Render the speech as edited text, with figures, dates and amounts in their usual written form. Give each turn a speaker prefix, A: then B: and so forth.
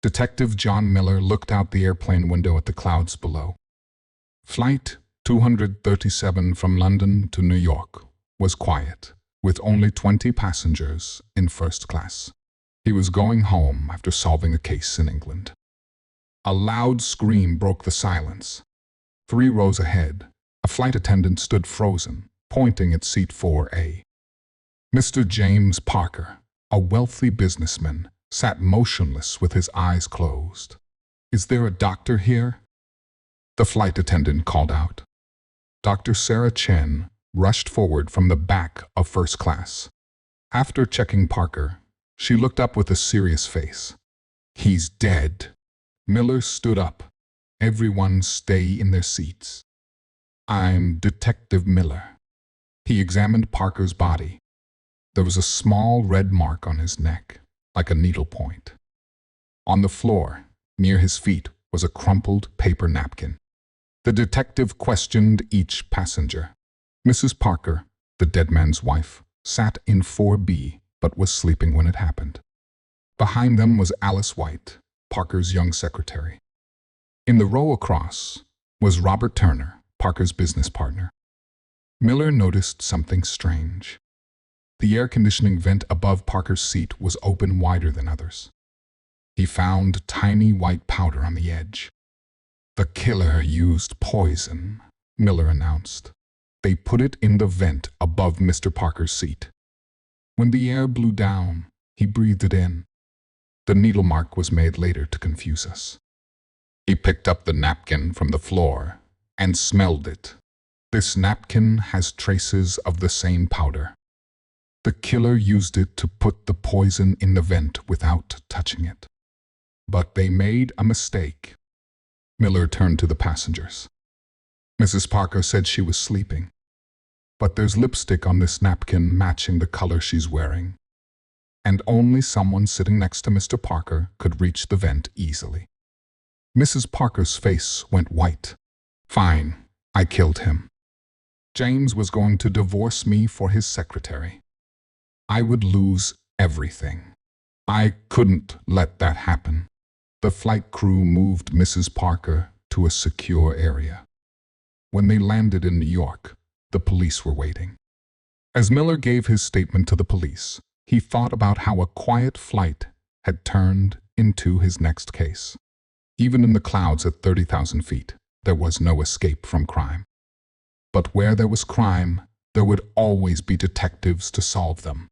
A: Detective John Miller looked out the airplane window at the clouds below. Flight 237 from London to New York was quiet, with only 20 passengers in first class. He was going home after solving a case in England. A loud scream broke the silence. 3 rows ahead, a flight attendant stood frozen, pointing at seat 4A. Mr. James Parker, a wealthy businessman, sat motionless with his eyes closed. "Is there a doctor here?" The flight attendant called out. Dr. Sarah Chen rushed forward from the back of first class. After checking Parker, she looked up with a serious face. "He's dead." Miller stood up. "Everyone stay in their seats." "I'm Detective Miller." He examined Parker's body. There was a small red mark on his neck, like a needle point. On the floor, near his feet, was a crumpled paper napkin. The detective questioned each passenger. Mrs. Parker, the dead man's wife, sat in 4B, but was sleeping when it happened. Behind them was Alice White, Parker's young secretary. In the row across was Robert Turner, Parker's business partner. Miller noticed something strange. The air conditioning vent above Parker's seat was open wider than others. He found tiny white powder on the edge. "The killer used poison," Miller announced. "They put it in the vent above Mr. Parker's seat. When the air blew down, he breathed it in. The needle mark was made later to confuse us." He picked up the napkin from the floor and smelled it. "This napkin has traces of the same powder. The killer used it to put the poison in the vent without touching it. But they made a mistake." Miller turned to the passengers. "Mrs. Parker said she was sleeping. But there's lipstick on this napkin matching the color she's wearing. And only someone sitting next to Mr. Parker could reach the vent easily." Mrs. Parker's face went white. "Fine, I killed him. James was going to divorce me for his secretary. I would lose everything. I couldn't let that happen." The flight crew moved Mrs. Parker to a secure area. When they landed in New York, the police were waiting. As Miller gave his statement to the police, he thought about how a quiet flight had turned into his next case. Even in the clouds at 30,000 feet, there was no escape from crime. But where there was crime, there would always be detectives to solve them.